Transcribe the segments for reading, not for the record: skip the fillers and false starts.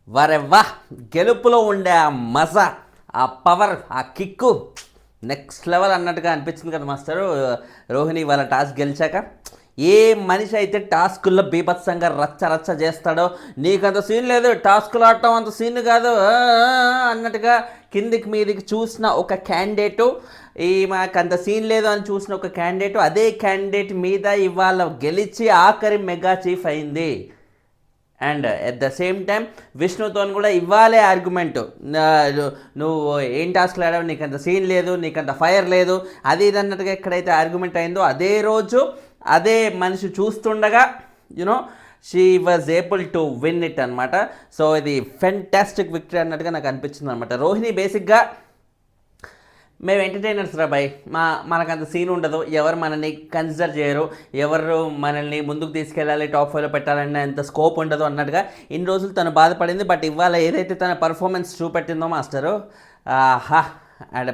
వరెవ్వా గెలుపులో ఉండే ఆ మజా, ఆ పవర్, ఆ కిక్కు నెక్స్ట్ లెవెల్ అన్నట్టుగా అనిపించింది కదా మాస్టరు. రోహిణి వాళ్ళ టాస్క్ గెలిచాక ఏ మనిషి అయితే టాస్కుల్లో బీభత్సంగా రచ్చ రచ్చ చేస్తాడో, నీకంత సీన్ లేదు, టాస్కులు ఆడటం అంత సీన్ కాదు అన్నట్టుగా కిందికి మీదికి చూసిన ఒక క్యాండిడేటు, ఈ మాకు అంత సీన్ లేదు అని చూసిన ఒక క్యాండిడేటు అదే క్యాండిడేట్ మీద ఇవాళ గెలిచి ఆఖరి మెగా చీఫ్ అయింది. And at the same time విష్ణుతో కూడా ఇవ్వాలే ఆర్గ్యుమెంట్, నువ్వు ఏం టాస్క్లు ఆడావు, నీకు అంత సీన్ లేదు, నీకు అంత ఫైర్ లేదు, అది ఇది అన్నట్టుగా ఎక్కడైతే ఆర్గ్యుమెంట్ అయిందో అదే రోజు అదే మనిషి చూస్తుండగా you know she was able to win it అనమాట. సో ఇది ఫెంటాస్టిక్ విక్టరీ అన్నట్టుగా నాకు అనిపించింది అనమాట. రోహిణి బేసిక్గా మేము ఎంటర్టైనర్స్ రా బాయ్, మనకంత సీన్ ఉండదు, ఎవరు మనల్ని కన్సిడర్ చేయరు, ఎవరు మనల్ని ముందుకు తీసుకెళ్ళాలి, టాప్ 5లో పెట్టాలన్న అంత స్కోప్ ఉండదు అన్నట్టుగా ఇన్ని రోజులు తను బాధపడింది. బట్ ఇవాళ ఏదైతే తన పర్ఫార్మెన్స్ చూపెట్టిందో మాస్టరు, హా అండ్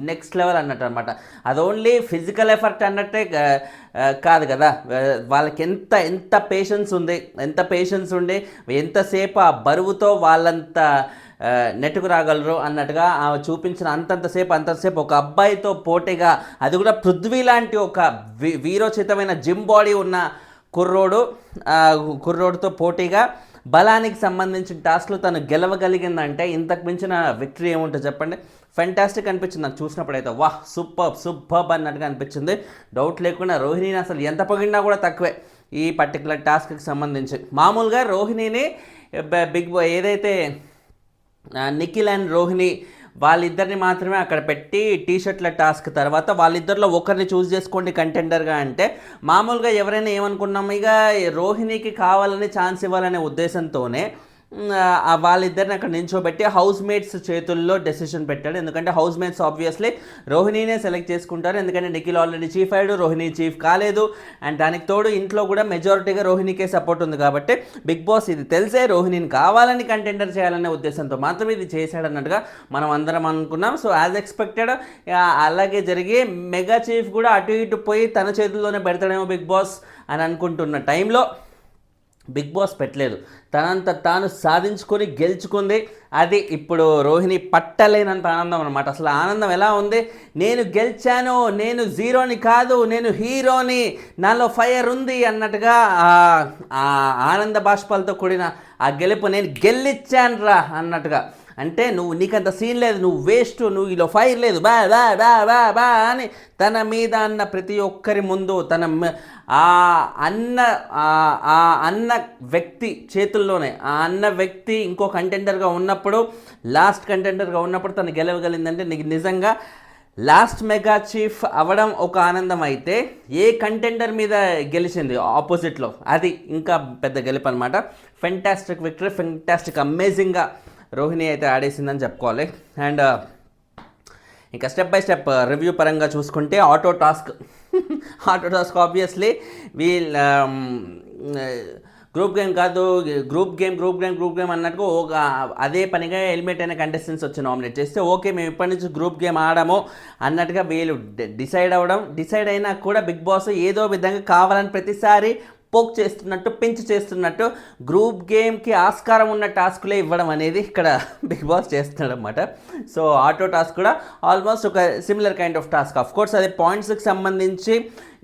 నెక్స్ట్ లెవెల్ అన్నట్టు అనమాట. అది ఓన్లీ ఫిజికల్ ఎఫర్ట్ అన్నట్టే కాదు కదా, వాళ్ళకి ఎంత ఎంత పేషెన్స్ ఉంది, ఎంత పేషెన్స్ ఉండి ఎంతసేపు ఆ బరువుతో వాళ్ళంత నెట్టుకు రాగలరు అన్నట్టుగా చూపించిన అంతసేపు ఒక అబ్బాయితో పోటీగా, అది కూడా పృథ్వీ లాంటి ఒక వీరోచితమైన జిమ్ బాడీ ఉన్న కుర్రోడుతో పోటీగా బలానికి సంబంధించిన టాస్క్లు తను గెలవగలిగిందంటే ఇంతకు మించిన విక్టరీ ఏముంటుంది చెప్పండి. ఫెంటాస్టిక్ అనిపించింది నాకు చూసినప్పుడైతే. వాహ్ సూపర్బ్ అన్నట్టుగా అనిపించింది. డౌట్ లేకుండా రోహిణిని అసలు ఎంత పొగిడినా కూడా తక్కువే ఈ పర్టికులర్ టాస్క్కి సంబంధించి. మామూలుగా రోహిణిని బిగ్ బాయ్ ఏదైతే నిఖిల్ అండ్ రోహిణి వాళ్ళిద్దరిని మాత్రమే అక్కడ పెట్టి టీషర్ట్ల టాస్క్ తర్వాత వాళ్ళిద్దరిలో ఒకరిని చూస్ చేసుకోండి కంటెండర్గా అంటే, మామూలుగా ఎవరైనా ఏమనుకున్నాం, ఇక రోహిణికి కావాలని ఛాన్స్ ఇవ్వాలనే ఉద్దేశంతోనే వాళ్ళిద్దరిని అక్కడ నించోబెట్టి హౌస్ మేట్స్ చేతుల్లో డెసిషన్ పెట్టాడు. ఎందుకంటే హౌస్ మేట్స్ ఆబ్వియస్లీ రోహిణినే సెలెక్ట్ చేసుకుంటారు, ఎందుకంటే నిఖిల్ ఆల్రెడీ చీఫ్ అయ్యాడు, రోహిణి చీఫ్ కాలేదు. అండ్ దానికి తోడు ఇంట్లో కూడా మెజారిటీగా రోహిణికే సపోర్ట్ ఉంది కాబట్టి బిగ్ బాస్ ఇది తెలిసే రోహిణిని కావాలని కంటెండర్ చేయాలనే ఉద్దేశంతో మాత్రం ఇది చేశాడన్నట్టుగా మనం అందరం అనుకున్నాం. సో యాజ్ ఎక్స్పెక్టెడ్ అలాగే జరిగి మెగా చీఫ్ కూడా అటు ఇటు పోయి తన చేతుల్లోనే పెడతాడేమో బిగ్ బాస్ అని అనుకుంటున్న టైంలో బిగ్ బాస్ పెట్టలేదు, తనంత తాను సాధించుకొని గెలుచుకుంది. అది ఇప్పుడు రోహిణి పట్టలేనంత ఆనందం అనమాట. అసలు ఆనందం ఎలా ఉంది, నేను గెలిచాను, నేను జీరోని కాదు, నేను హీరోని, నాలో ఫైర్ ఉంది అన్నట్టుగా ఆ ఆనంద బాష్పాలతో కూడిన ఆ గెలుపు, నేను గెలిచాను రా అన్నట్టుగా. అంటే నీకంత సీన్ లేదు, నువ్వు వేస్ట్, నువ్వు ఇలా ఫైర్ లేదు, బా బా బా బా బా అని తన మీద అన్న ప్రతి ఒక్కరి ముందు తన అన్న వ్యక్తి చేతుల్లోనే ఆ అన్న వ్యక్తి ఇంకో కంటెండర్గా ఉన్నప్పుడు, లాస్ట్ కంటెండర్గా ఉన్నప్పుడు తను గెలవగలిగిందంటే నీకు నిజంగా లాస్ట్ మెగా చీఫ్ అవ్వడం ఒక ఆనందం అయితే, ఏ కంటెండర్ మీద గెలిచింది ఆపోజిట్లో అది ఇంకా పెద్ద గెలుపు అనమాట. ఫెంటాస్టిక్ విక్టరీ, ఫెంటాస్టిక్ అమేజింగ్గా రోహిణి అయితే ఆడేసిందని చెప్పుకోవాలి. అండ్ ఇంకా స్టెప్ బై స్టెప్ రివ్యూ పరంగా చూసుకుంటే ఆటో టాస్క్ ఆబ్వియస్లీ వీళ్ళ గ్రూప్ గేమ్ కాదు, గ్రూప్ గేమ్ అన్నట్టుగా ఒక అదే పనిగా ఎలిమినేట్ అయిన కంటెస్టెంట్స్ వచ్చి నామినేట్ చేస్తే ఓకే మేము ఇప్పటి నుంచి గ్రూప్ గేమ్ ఆడాము అన్నట్టుగా వీళ్ళు డిసైడ్ అయినా కూడా బిగ్ బాస్ ఏదో విధంగా కావాలని ప్రతిసారి పోక్ చేస్తున్నట్టు, పెంచి చేస్తున్నట్టు గ్రూప్ గేమ్కి ఆస్కారం ఉన్న టాస్కులే ఇవ్వడం అనేది ఇక్కడ బిగ్ బాస్ చేస్తున్నాడు అనమాట. సో ఆటో టాస్క్ కూడా ఆల్మోస్ట్ ఒక similar kind of task. Of course అది పాయింట్స్కి సంబంధించి,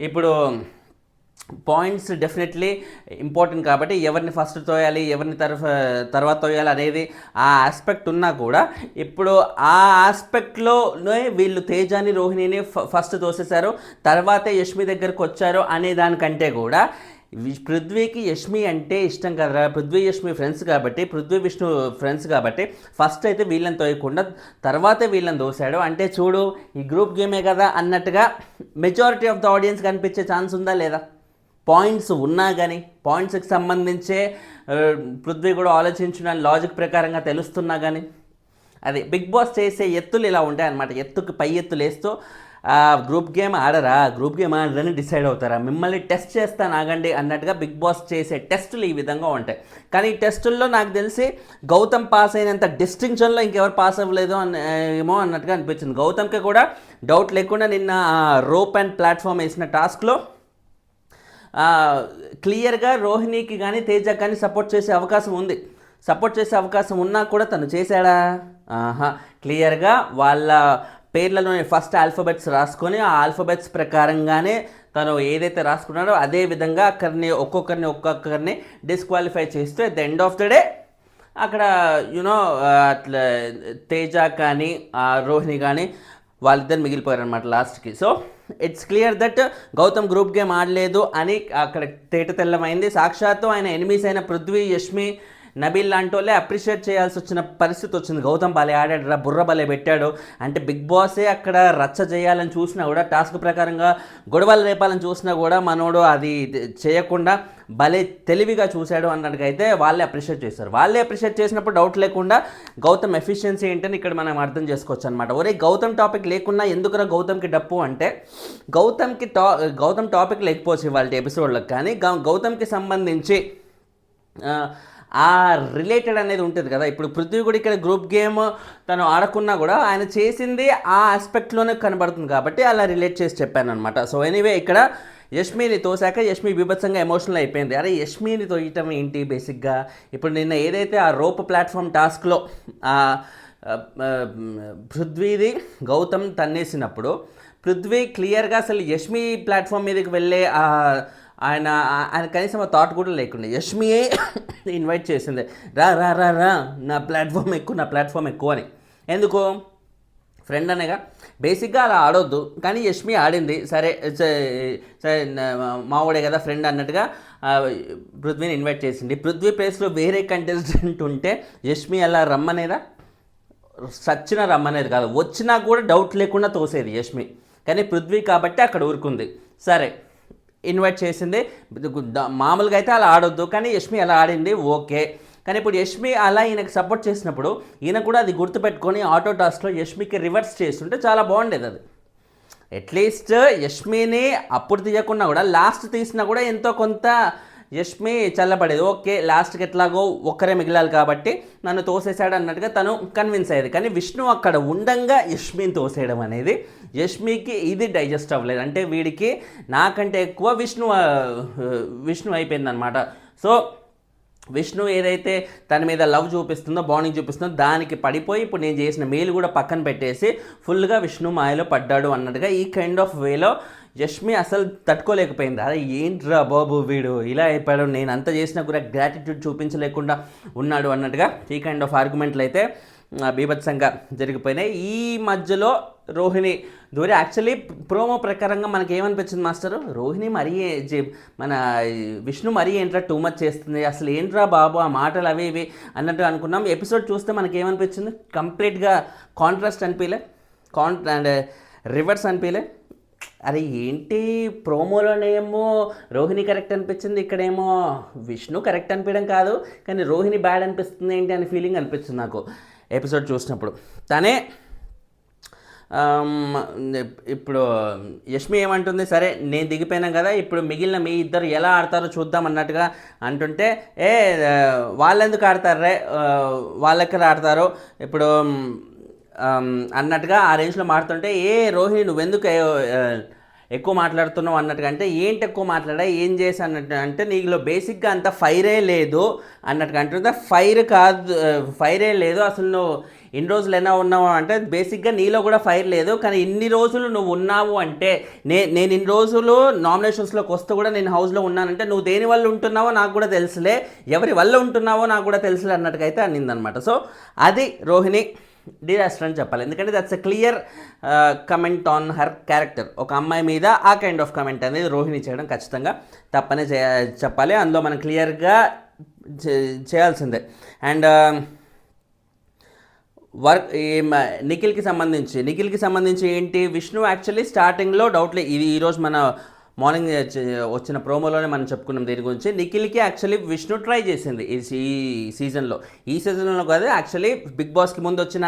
ఇప్పుడు పాయింట్స్ డెఫినెట్లీ ఇంపార్టెంట్ కాబట్టి ఎవరిని ఫస్ట్ తోయాలి, ఎవరిని తర్వాత తోయాలి అనేది ఆ ఆస్పెక్ట్ ఉన్నా కూడా, ఇప్పుడు ఆ ఆస్పెక్ట్లోనే వీళ్ళు తేజాని రోహిణిని ఫస్ట్ తోసేశారు, తర్వాతే యష్మి దగ్గరకు వచ్చారు అనే దానికంటే కూడా పృథ్వీకి యష్మి అంటే ఇష్టం కదా, పృథ్వీ యష్మి ఫ్రెండ్స్ కాబట్టి, పృథ్వీ విష్ణు ఫ్రెండ్స్ కాబట్టి ఫస్ట్ అయితే వీళ్ళని తోయకుండా తర్వాతే వీళ్ళని దోశాడు. అంటే చూడు ఈ గ్రూప్ గేమే కదా అన్నట్టుగా మెజారిటీ ఆఫ్ ద ఆడియన్స్ కనిపించే ఛాన్స్ ఉందా లేదా? పాయింట్స్ ఉన్నా కానీ, పాయింట్స్కి సంబంధించే పృథ్వీ కూడా ఆలోచించిన లాజిక్ ప్రకారంగా తెలుస్తున్నా కానీ, అది బిగ్ బాస్ చేసే ఎత్తులు ఇలా ఉంటాయి అన్నమాట. ఎత్తుకి పై ఎత్తులు వేస్తూ గ్రూప్ గేమ్ ఆడరని డిసైడ్ అవుతారా, మిమ్మల్ని టెస్ట్ చేస్తాను ఆగండి అన్నట్టుగా బిగ్ బాస్ చేసే టెస్టులు ఈ విధంగా ఉంటాయి. కానీ ఈ టెస్టుల్లో నాకు తెలిసి గౌతమ్ పాస్ అయినంత డిస్టింక్షన్లో ఇంకెవరు పాస్ అవ్వలేదు ఏమో అన్నట్టుగా అనిపించింది. గౌతమ్కి కూడా డౌట్ లేకుండా నిన్న రోప్ అండ్ ప్లాట్ఫామ్ వేసిన టాస్క్లో క్లియర్గా రోహిణికి కానీ తేజకి కానీ సపోర్ట్ చేసే అవకాశం ఉంది. సపోర్ట్ చేసే అవకాశం ఉన్నా కూడా తను చేశాడా? ఆహా, క్లియర్గా వాళ్ళ పేర్లలోని ఫస్ట్ ఆల్ఫాబెట్స్ రాసుకొని ఆ ఆల్ఫాబెట్స్ ప్రకారంగానే తను ఏదైతే రాసుకున్నాడో అదే విధంగా ఒక్కొక్కరిని డిస్క్వాలిఫై చేస్తూ at the end of the day అక్కడ యునో అట్లా తేజ కానీ రోహిణి కానీ వాళ్ళిద్దరు మిగిలిపోయారు అనమాట లాస్ట్కి. So it's clear that Gautam group game ఆడలేదు అని అక్కడ తేట తెల్లమైంది. సాక్షాత్తు ఆయన ఎనిమీస్ అయిన పృథ్వీ, యష్మి, నబీల్ లాంటి వాళ్ళే అప్రిషియేట్ చేయాల్సి వచ్చిన పరిస్థితి వచ్చింది. గౌతమ్ భలే ఆడాడు రా, బుర్ర భలే పెట్టాడు అంటే బిగ్ బాసే అక్కడ రచ్చ చేయాలని చూసినా కూడా, టాస్క్ ప్రకారంగా గొడవలు రేపాలని చూసినా కూడా మనోడు అది చేయకుండా భలే తెలివిగా చూశాడు అన్నట్టుగైతే వాళ్ళే అప్రిషియేట్ చేస్తారు. వాళ్ళే అప్రిషియేట్ చేసినప్పుడు డౌట్ లేకుండా గౌతమ్ ఎఫిషియన్సీ ఏంటని ఇక్కడ మనం అర్థం చేసుకోవచ్చు అనమాట. ఒరే గౌతమ్ టాపిక్ లేకున్నా ఎందుకురా గౌతమ్కి డప్పు అంటే, గౌతమ్ టాపిక్ లేకపోవచ్చు వాళ్ళ ఎపిసోడ్లకు, కానీ గౌతమ్కి సంబంధించి ఆ రిలేటెడ్ అనేది ఉంటుంది కదా. ఇప్పుడు పృథ్వీ కూడా ఇక్కడ గ్రూప్ గేమ్ తను ఆడకున్నా కూడా ఆయన చేసింది ఆ ఆస్పెక్ట్లోనే కనబడుతుంది కాబట్టి అలా రిలేట్ చేసి చెప్పాను అనమాట. సో ఎనీవే ఇక్కడ యష్మిని తోసాక యష్మి బీభత్సంగా ఎమోషనల్ అయిపోయింది. అరే యష్మిని తోయటం ఏంటి బేసిక్గా, ఇప్పుడు నిన్న ఏదైతే ఆ రోప్ ప్లాట్ఫామ్ టాస్క్లో పృథ్వీది గౌతమ్ తన్నేసినప్పుడు పృథ్వీ క్లియర్గా అసలు యష్మి ప్లాట్ఫామ్ మీదకి వెళ్ళే ఆయన కనీసం ఆ థాట్ కూడా లేకుండా యష్మియే ఇన్వైట్ చేసింది, రా రా రా రా నా ప్లాట్ఫామ్ ఎక్కువ అని. ఎందుకు? ఫ్రెండ్ అనేగా. బేసిక్గా అలా ఆడొద్దు, కానీ యష్మి ఆడింది. సరే సరే మావాడే కదా ఫ్రెండ్ అన్నట్టుగా పృథ్వీని ఇన్వైట్ చేసింది. పృథ్వీ ప్లేస్లో వేరే కంటెస్టెంట్ ఉంటే యష్మి అలా రమ్మనేదా? సచ్చిన రమ్మనేది కాదు, వచ్చినా కూడా డౌట్ లేకుండా తోసేది యష్మి. కానీ పృథ్వీ కాబట్టి అక్కడ ఊరుకుంది. సరే ఇన్వైట్ చేసింది, మామూలుగా అయితే అలా ఆడొద్దు, కానీ యష్మి అలా ఆడింది ఓకే. కానీ ఇప్పుడు యష్మి అలా ఈయనకు సపోర్ట్ చేసినప్పుడు ఈయన కూడా అది గుర్తుపెట్టుకొని ఆటో టాస్క్లో యష్మికి రివర్స్ చేస్తుంటే చాలా బాగుండేది. అది అట్లీస్ట్ యష్మిని అప్పుడు తీయకున్నా కూడా లాస్ట్ తీసినా కూడా ఎంతో కొంత యష్మి చల్లబడేది. ఓకే లాస్ట్కి ఎట్లాగో ఒక్కరే మిగిలాలి కాబట్టి నన్ను తోసేశాడు అన్నట్టుగా తను కన్విన్స్ అయ్యేది. కానీ విష్ణు అక్కడ ఉండంగా యష్మిని తోసేయడం అనేది యష్మికి ఇది డైజెస్ట్ అవ్వలేదు. అంటే వీడికి నాకంటే ఎక్కువ విష్ణు అయిపోయింది అనమాట. సో విష్ణు ఏదైతే తన మీద లవ్ చూపిస్తుందో, బాండింగ్ చూపిస్తుందో దానికి పడిపోయి ఇప్పుడు నేను చేసిన మేలు కూడా పక్కన పెట్టేసి ఫుల్గా విష్ణు మాయలో పడ్డాడు అన్నట్టుగా ఈ కైండ్ ఆఫ్ వేలో యష్మి అసలు తట్టుకోలేకపోయింది. అదే ఏంట్రా బాబు వీడు ఇలా అయిపోయాడు, నేను అంత చేసినా కూడా గ్రాటిట్యూడ్ చూపించలేకుండా ఉన్నాడు అన్నట్టుగా ఈ కైండ్ ఆఫ్ ఆర్గ్యుమెంట్లు అయితే బీభత్సంగా జరిగిపోయినాయి. ఈ మధ్యలో రోహిణి దూరి యాక్చువల్లీ ప్రోమో ప్రకారంగా మనకి ఏమనిపించింది మాస్టరు, రోహిణి మరీ మన విష్ణు మరీ ఏంట్రా టూ మచ్ చేస్తుంది, అసలు ఏంట్రా బాబు ఆ మాటలు అవి ఇవి అన్నట్టు అనుకున్నాం. ఎపిసోడ్ చూస్తే మనకి ఏమనిపించింది, కంప్లీట్గా కాంట్రాస్ట్ అనిపించలే, అండ్ రివర్స్ అనిపించలే. అరే ఏంటి ప్రోమోలోనేమో రోహిణి కరెక్ట్ అనిపించింది, ఇక్కడేమో విష్ణు కరెక్ట్ అనిపించడం కాదు కానీ రోహిణి బ్యాడ్ అనిపిస్తుంది ఏంటి అనే ఫీలింగ్ అనిపించింది నాకు ఎపిసోడ్ చూసినప్పుడు. తనే ఇప్పుడు యష్మి ఏమంటుంది, సరే నేను దిగిపోయినాం కదా ఇప్పుడు మిగిలిన మీ ఇద్దరు ఎలా ఆడతారో చూద్దాం అన్నట్టుగా అంటుంటే, వాళ్ళెందుకు ఆడతారే, వాళ్ళెక్కడ ఆడతారో ఇప్పుడు అన్నట్టుగా ఆ రేంజ్లో మాట్లాడుతుంటే, రోహిణి నువ్వెందుకు ఎక్కువ మాట్లాడుతున్నావు అన్నట్టుగా. అంటే ఏంటి ఎక్కువ మాట్లాడా, ఏం చేసి అన్నట్టు అంటే నీలో బేసిక్గా అంత ఫైరే లేదు అన్నట్టుగా అంటుంటే, ఫైరే లేదు అసలు నువ్వు ఇన్ని రోజులు ఎలా ఉన్నావు అంటే బేసిక్గా నీలో కూడా ఫైర్ లేదు, కానీ ఇన్ని రోజులు నువ్వు ఉన్నావు అంటే నేను ఇన్ని రోజులు నామినేషన్స్లోకి వస్తూ కూడా నేను హౌస్లో ఉన్నానంటే నువ్వు దేని వల్ల ఉంటున్నావో నాకు కూడా తెలుసులే, ఎవరి వల్ల ఉంటున్నావో నాకు కూడా తెలుసులే అన్నట్టుగా అయితే అనిందనమాట. సో అది రోహిణి డిజాస్టర్ అని చెప్పాలి, ఎందుకంటే that's a clear comment on her character. ఒక అమ్మాయి మీద ఆ కైండ్ ఆఫ్ కమెంట్ అనేది రోహిణి చేయడం ఖచ్చితంగా తప్పనే చెప్పాలి, అందులో మనం క్లియర్గా చేయాల్సిందే. అండ్ నిఖిల్కి సంబంధించి ఏంటి, విష్ణు యాక్చువల్లీ స్టార్టింగ్లో డౌట్లే, ఇది ఈరోజు మన మార్నింగ్ వచ్చిన ప్రోమోలోనే మనం చెప్పుకున్నాం దీని గురించి. నిఖిల్కి యాక్చువల్లీ విష్ణు ట్రై చేసింది ఈ సీజన్లో కాదు, యాక్చువల్లీ బిగ్ బాస్కి ముందు వచ్చిన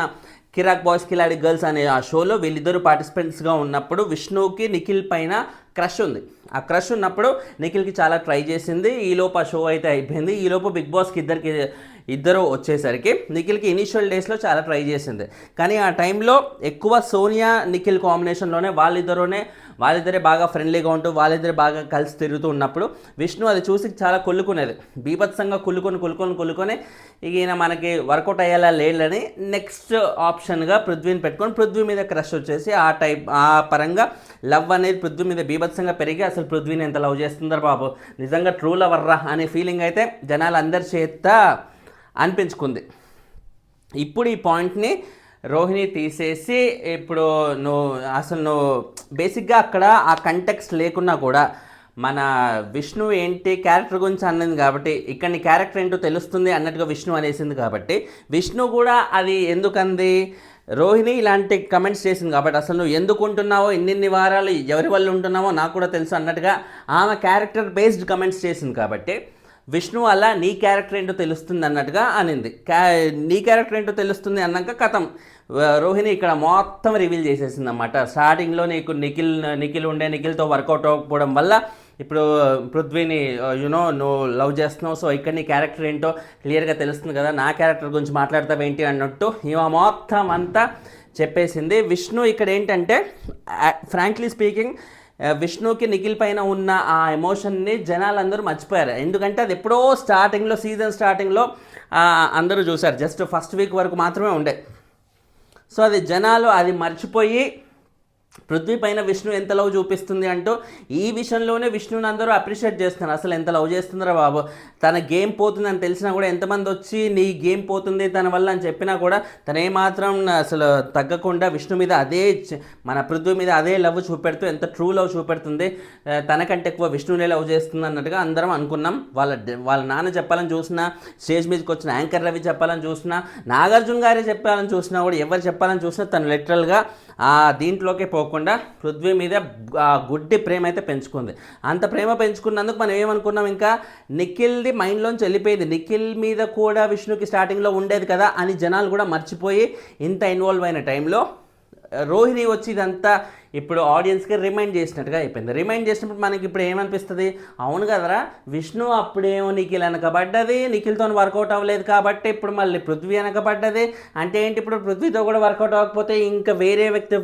కిరాక్ బాయ్స్ కిలాడి గర్ల్స్ అనే ఆ షోలో వీళ్ళిద్దరు పార్టిసిపెంట్స్గా ఉన్నప్పుడు విష్ణుకి నిఖిల్ పైన క్రష్ ఉంది. ఆ క్రష్ ఉన్నప్పుడు నిఖిల్కి చాలా ట్రై చేసింది, ఈలోపు ఆ షో అయితే అయిపోయింది. ఈలోపు బిగ్ బాస్కి ఇద్దరు వచ్చేసరికి నిఖిల్కి ఇనిషియల్ డేస్లో చాలా ట్రై చేసింది, కానీ ఆ టైంలో ఎక్కువ సోనియా నిఖిల్ కాంబినేషన్లోనే వాళ్ళిద్దరూనే వాళ్ళిద్దరే బాగా ఫ్రెండ్లీగా ఉంటూ వాళ్ళిద్దరే బాగా కలిసి తిరుగుతూ ఉన్నప్పుడు విష్ణు అది చూసి చాలా కొల్లుకునేది, బీభత్సంగా కొల్లుకొని ఈయన మనకి వర్కౌట్ అయ్యేలా లేడని నెక్స్ట్ ఆప్షన్గా పృథ్వీని పెట్టుకొని పృథ్వీ మీద క్రష్ వచ్చేసి ఆ పరంగా లవ్ అనేది పృథ్వీ మీద బీభత్సంగా పెరిగి అసలు పృథ్వీని ఎంత లవ్ చేస్తుందో బాబు, నిజంగా ట్రూ లవర్ రా అనే ఫీలింగ్ అయితే జనాలు అందరి చేత అనిపించుకుంది. ఇప్పుడు ఈ పాయింట్ని రోహిణి తీసేసి ఇప్పుడు నువ్వు బేసిక్గా అక్కడ ఆ కంటెక్స్ట్ లేకున్నా కూడా మన విష్ణు ఏంటి క్యారెక్టర్ గురించి అన్నది కాబట్టి ఇక్కడ నీ క్యారెక్టర్ ఏంటో తెలుస్తుంది అన్నట్టుగా విష్ణు అనేసింది కాబట్టి విష్ణు కూడా అది ఎందుకంది, రోహిణి ఇలాంటి కమెంట్స్ చేసింది కాబట్టి అసలు నువ్వు ఎందుకు ఉంటున్నావో ఇన్ని వారాలు ఎవరి వల్ల ఉంటున్నావో నాకు కూడా తెలుసు అన్నట్టుగా ఆమె క్యారెక్టర్ బేస్డ్ కమెంట్స్ చేసింది కాబట్టి విష్ణు అలా నీ క్యారెక్టర్ ఏంటో తెలుస్తుంది అన్నట్టుగా అనింది. నీ క్యారెక్టర్ ఏంటో తెలుస్తుంది అన్నాక కథం రోహిణి ఇక్కడ మొత్తం రివీల్ చేసేసింది అన్నమాట. స్టార్టింగ్లో నీకు నిఖిల్తో వర్కౌట్ అవ్వకపోవడం వల్ల ఇప్పుడు పృథ్వీని నువ్వు లవ్ చేస్తున్నావు, సో ఇక్కడ నీ క్యారెక్టర్ ఏంటో క్లియర్గా తెలుస్తుంది కదా, నా క్యారెక్టర్ గురించి మాట్లాడతావేంటి అన్నట్టు ఇవ మొత్తం అంతా చెప్పేసింది. విష్ణు ఇక్కడ ఏంటంటే ఫ్రాంక్లీ స్పీకింగ్ విష్ణుకి నిఖిల్ పైన ఉన్న ఆ ఎమోషన్ని జనాలందరూ మర్చిపోయారు. ఎందుకంటే అది ఎప్పుడో సీజన్ స్టార్టింగ్లో అందరూ చూశారు, జస్ట్ ఫస్ట్ వీక్ వరకు మాత్రమే ఉండే. సో అది జనాలు అది మర్చిపోయి పృథ్వీ పైన విష్ణు ఎంత లవ్ చూపిస్తుంది అంటూ ఈ విషయంలోనే విష్ణుని అందరూ అప్రిషియేట్ చేస్తున్నారు. అసలు ఎంత లవ్ చేస్తుందిరా బాబు, తన గేమ్ పోతుంది అని తెలిసినా కూడా ఎంతమంది వచ్చి నీ గేమ్ పోతుంది తన వల్ల అని చెప్పినా కూడా తను ఏమాత్రం అసలు తగ్గకుండా విష్ణు మీద మన పృథ్వీ మీద అదే లవ్ చూపెడుతూ ఎంత ట్రూ లవ్ చూపెడుతుంది, తనకంటే ఎక్కువ విష్ణునే లవ్ చేస్తుంది అన్నట్టుగా అందరం అనుకున్నాం. వాళ్ళ నాన్న చెప్పాలని చూసినా, స్టేజ్ మీదకి వచ్చిన యాంకర్ రవి చెప్పాలని చూసినా, నాగార్జున గారే చెప్పాలని చూసినా కూడా ఎవరు చెప్పాలని చూసినా తను లిటరల్గా దీంట్లోకే పోకుండా పృథ్వీ మీద గుడ్డి ప్రేమ అయితే పెంచుకుంది. అంత ప్రేమ పెంచుకున్నందుకు మనం ఏమనుకున్నాం, ఇంకా నిఖిల్ది మైండ్లోంచి వెళ్ళిపోయింది, నిఖిల్ మీద కూడా విష్ణుకి స్టార్టింగ్లో ఉండేది కదా అని జనాలు కూడా మర్చిపోయి ఇంత ఇన్వాల్వ్ అయిన టైంలో రోహిణి వచ్చి ఇదంతా ఇప్పుడు ఆడియన్స్కి రిమైండ్ చేసినట్టుగా అయిపోయింది. రిమైండ్ చేసినప్పుడు మనకి ఇప్పుడు ఏమనిపిస్తుంది, అవును కదరా విష్ణు అప్పుడేమో నిఖిల్ వెనకబడ్డది, నిఖిల్తో వర్కౌట్ అవ్వలేదు కాబట్టి ఇప్పుడు మళ్ళీ పృథ్వీ వెనకబడ్డది, అంటే ఏంటి ఇప్పుడు పృథ్వీతో కూడా వర్కౌట్ అవ్వకపోతే ఇంకా వేరే వ్యక్తి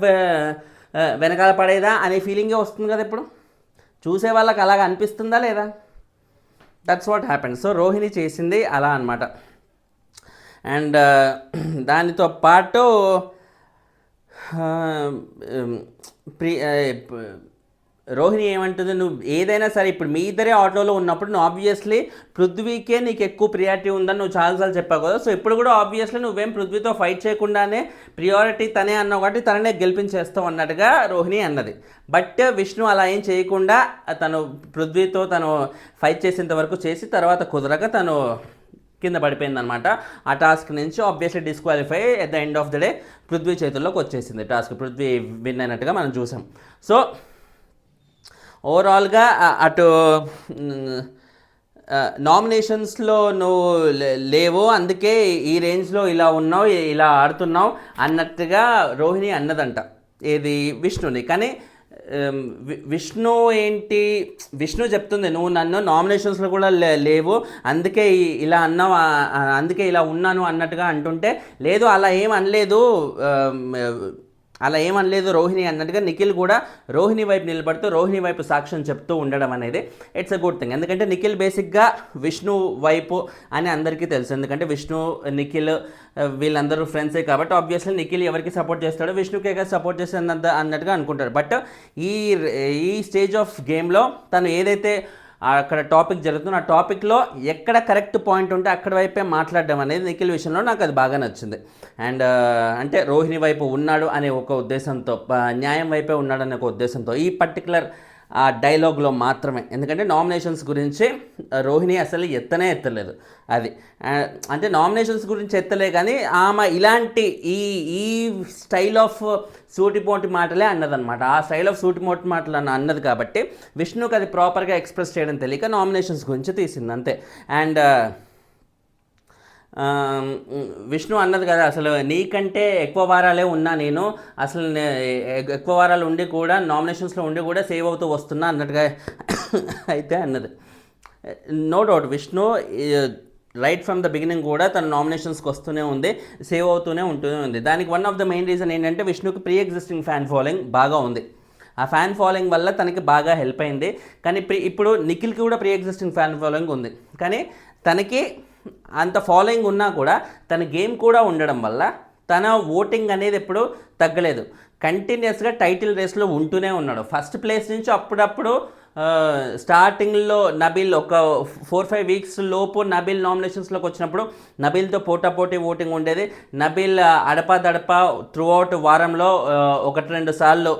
వెనకాల పడేదా అనే ఫీలింగే వస్తుంది కదా ఇప్పుడు చూసే వాళ్ళకి. అలాగ అనిపిస్తుందా లేదా? That's what happened. So Rohini చేసింది అలా అనమాట. అండ్ దానితో పాటు రోహిణి ఏమంటుంది, నువ్వు ఏదైనా సరే ఇప్పుడు మీ ఇద్దరే ఆటోలో ఉన్నప్పుడు నువ్వు ఆబ్వియస్లీ పృథ్వీకే నీకు ఎక్కువ ప్రియారిటీ ఉందని నువ్వు చాలాసార్లు చెప్పావు కదా, సో ఇప్పుడు కూడా ఆబ్వియస్లీ నువ్వేం పృథ్వీతో ఫైట్ చేయకుండానే ప్రియారిటీ తనే అన్నావు కాబట్టి తననే గెలిపించేస్తావు అన్నట్టుగా రోహిణి అన్నది. బట్ విష్ణు అలా ఏం చేయకుండా తను పృథ్వీతో తను ఫైట్ చేసేంత వరకు చేసి తర్వాత కుదరక తను కింద పడిపోయిందనమాట. ఆ టాస్క్ నుంచి obviously disqualify at the end of the day Prithvi చేతుల్లోకి వచ్చేసింది టాస్క్, పృథ్వీ విన్ అయినట్టుగా మనం చూసాం. సో ఓవరాల్గా అటు నామినేషన్స్లో నువ్వు లేవు అందుకే ఈ రేంజ్లో ఇలా ఉన్నావు, ఇలా ఆడుతున్నావు అన్నట్టుగా రోహిణి అన్నదంట ఏది విష్ణుని. కానీ విష్ణు చెప్తుంది నువ్వు నన్ను నామినేషన్స్లో కూడా లేవు అందుకే ఇలా అన్నావు, అందుకే ఇలా ఉన్నాను అన్నట్టుగా అంటుంటే, లేదు అలా ఏమనలేదు రోహిణి అన్నట్టుగా నిఖిల్ కూడా రోహిణి వైపు నిలబడుతూ రోహిణి వైపు సాక్ష్యం చెప్తూ ఉండడం అనేది ఇట్స్ అ గుడ్ థింగ్. ఎందుకంటే నిఖిల్ బేసిక్గా విష్ణు వైపు అని అందరికీ తెలుసు, ఎందుకంటే విష్ణు నిఖిల్ వీళ్ళందరూ ఫ్రెండ్సే కాబట్టి ఆబ్వియస్లీ నిఖిల్ ఎవరికి సపోర్ట్ చేస్తాడో విష్ణుకే సపోర్ట్ చేసేంత అన్నట్టుగా అనుకుంటాడు. బట్ ఈ స్టేజ్ ఆఫ్ గేమ్లో తను ఏదైతే అక్కడ టాపిక్ జరుగుతుంది ఆ టాపిక్లో ఎక్కడ కరెక్ట్ పాయింట్ ఉంటే అక్కడ వైపే మాట్లాడడం అనేది నిఖిల్ విషయంలో నాకు అది బాగా నచ్చింది. అండ్ అంటే రోహిణి వైపు ఉన్నాడు అనే ఒక ఉద్దేశంతో, న్యాయం వైపే ఉన్నాడు అనే ఒక ఉద్దేశంతో ఈ పర్టికులర్ డైలాగ్లో మాత్రమే. ఎందుకంటే నామినేషన్స్ గురించి రోహిణి అసలు ఎత్తలేదు, అది అంటే నామినేషన్స్ గురించి ఎత్తలే కానీ ఆమె ఇలాంటి ఈ స్టైల్ ఆఫ్ సూటిపోటి మాటలే అన్నదనమాట. ఆ స్టైల్ ఆఫ్ సూటిపోటి మాటలు అన్నది కాబట్టి విష్ణుకి అది ప్రాపర్గా ఎక్స్ప్రెస్ చేయడం తెలియక నామినేషన్స్ గురించి తీసింది అంతే. అండ్ విష్ణు అన్నది కదా అసలు నీకంటే ఎక్కువ వారాలే ఉన్నా నేను, అసలు ఎక్కువ వారాలు ఉండి కూడా నామినేషన్స్లో ఉండి కూడా సేవ్ అవుతూ వస్తున్నా అన్నట్టుగా అయితే అన్నది. No doubt Vishnu right from the beginning కూడా తన నామినేషన్స్కి వస్తూనే ఉంది, సేవ్ అవుతూనే ఉంది. దానికి one of the main reason ఏంటంటే విష్ణుకి ప్రీ ఎగ్జిస్టింగ్ ఫ్యాన్ ఫాలోయింగ్ బాగా ఉంది. ఆ ఫ్యాన్ ఫాలోయింగ్ వల్ల తనకి బాగా హెల్ప్ అయింది. కానీ ఇప్పుడు నిఖిల్కి కూడా ప్రీ ఎగ్జిస్టింగ్ ఫ్యాన్ ఫాలోయింగ్ ఉంది, కానీ తనకి అంత ఫాలోయింగ్ ఉన్నా కూడా తన గేమ్ కూడా ఉండడం వల్ల తన ఓటింగ్ అనేది ఎప్పుడు తగ్గలేదు. కంటిన్యూస్గా టైటిల్ రేస్లో ఉంటూనే ఉన్నాడు. ఫస్ట్ ప్లేస్ నుంచి అప్పుడప్పుడు స్టార్టింగ్లో నబీల్ ఒక 4-5 వీక్స్ లోపు నబీల్ నామినేషన్స్లోకి వచ్చినప్పుడు నబీల్తో పోటాపోటీ ఓటింగ్ ఉండేది. నబీల్ అడపా త్రూ అవుట్ వారంలో 1-2 సార్లు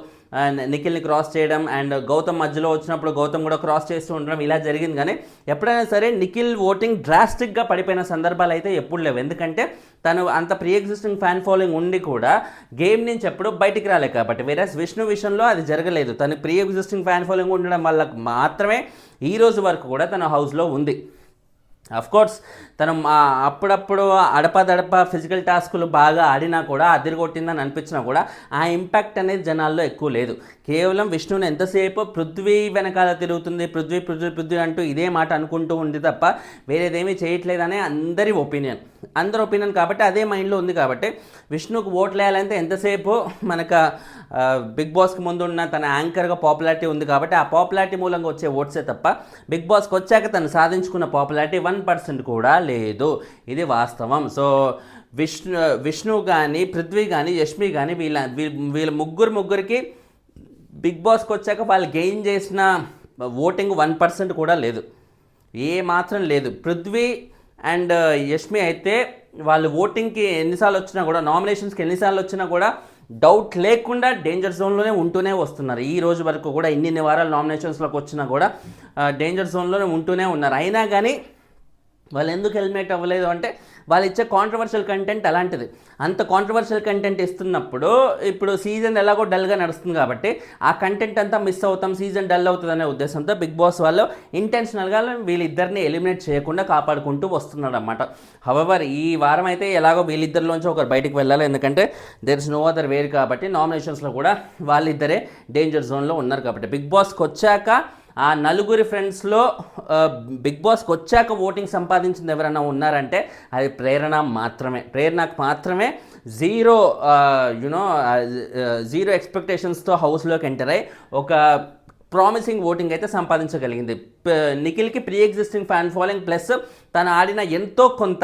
నిఖిల్ని క్రాస్ చేయడం, అండ్ గౌతమ్ మధ్యలో వచ్చినప్పుడు గౌతమ్ కూడా క్రాస్ చేస్తూ ఉండడం ఇలా జరిగింది. కానీ ఎప్పుడైనా సరే నిఖిల్ ఓటింగ్ డ్రాస్టిక్గా పడిపోయిన సందర్భాలు అయితే ఎప్పుడు లేవు. ఎందుకంటే తను అంత ప్రీ ఎగ్జిస్టింగ్ ఫ్యాన్ ఫాలోయింగ్ ఉండి కూడా గేమ్ నుంచి ఎప్పుడు బయటికి రాలేదు కాబట్టి. వేరే విష్ణు విషయంలో అది జరగలేదు. తను ప్రీ ఎగ్జిస్టింగ్ ఫ్యాన్ ఫాలోయింగ్ ఉండడం వల్ల మాత్రమే ఈ రోజు వరకు కూడా తన హౌస్లో ఉంది. కోర్స్ తను అప్పుడప్పుడు అడపదడప ఫిజికల్ టాస్కులు బాగా ఆడినా కూడా అదిరిగొట్టిందని అనిపించినా కూడా ఆ ఇంపాక్ట్ అనేది జనాల్లో ఎక్కువ లేదు. కేవలం విష్ణుని ఎంతసేపు పృథ్వీ వెనకాల తిరుగుతుంది, పృథ్వీ అంటూ ఇదే మాట అనుకుంటూ ఉంది తప్ప వేరేదేమీ చేయట్లేదనే అందరి ఒపీనియన్ కాబట్టి అదే మైండ్లో ఉంది. కాబట్టి విష్ణుకు ఓట్లు వేయాలంటే ఎంతసేపు మనకు బిగ్ బాస్కి ముందు ఉన్న తన యాంకర్గా పాపులారిటీ ఉంది కాబట్టి ఆ పాపులారిటీ మూలంగా వచ్చే ఓట్సే తప్ప బిగ్ బాస్కి వచ్చాక తను సాధించుకున్న పాపులారిటీ 1% కూడా లేదు. ఇది వాస్తవం. సో విష్ణు కానీ పృథ్వీ కానీ యష్మి కానీ వీళ్ళ ముగ్గురికి బిగ్ బాస్కి వచ్చాక వాళ్ళు గెయిన్ చేసిన ఓటింగ్ 1% కూడా లేదు, ఏ మాత్రం లేదు. పృథ్వీ అండ్ యష్మి అయితే వాళ్ళు ఓటింగ్కి ఎన్నిసార్లు వచ్చినా కూడా, నామినేషన్స్కి ఎన్నిసార్లు వచ్చినా కూడా డౌట్ లేకుండా డేంజర్ జోన్లోనే ఉంటూనే వస్తున్నారు. ఈ రోజు వరకు కూడా ఇన్ని వారాలు నామినేషన్స్లోకి వచ్చినా కూడా డేంజర్ జోన్లోనే ఉంటూనే ఉన్నారు. అయినా కానీ వాళ్ళు ఎందుకు హెల్మెట్ అవ్వలేదు అంటే వాళ్ళు ఇచ్చే కాంట్రవర్షియల్ కంటెంట్ అలాంటిది. అంత కాంట్రవర్షియల్ కంటెంట్ ఇస్తున్నప్పుడు ఇప్పుడు సీజన్ ఎలాగో డల్గా నడుస్తుంది కాబట్టి ఆ కంటెంట్ అంతా మిస్ అవుతాం, సీజన్ డల్ అవుతుంది అనే ఉద్దేశంతో బిగ్ బాస్ వాళ్ళు ఇంటెన్షనల్గా వీళ్ళిద్దరిని ఎలిమినేట్ చేయకుండా కాపాడుకుంటూ వస్తున్నారు అన్నమాట. హవెవర్ ఈ వారం అయితే ఎలాగో వీళ్ళిద్దరిలోంచి ఒకరు బయటికి వెళ్ళాలి, ఎందుకంటే there is no other where కాబట్టి. నామినేషన్స్లో కూడా వాళ్ళిద్దరే డేంజర్ జోన్లో ఉన్నారు కాబట్టి. బిగ్ బాస్కి వచ్చాక ఆ నలుగురి ఫ్రెండ్స్లో బిగ్ బాస్కి వచ్చాక ఓటింగ్ సంపాదించింది ఎవరైనా ఉన్నారంటే అది ప్రేరణకు మాత్రమే జీరో ఎక్స్పెక్టేషన్స్తో హౌస్లోకి ఎంటర్ అయ్యి ఒక ప్రామిసింగ్ ఓటింగ్ అయితే సంపాదించగలిగింది. నిఖిల్కి pre existing fan following plus తను ఆడిన ఎంతో కొంత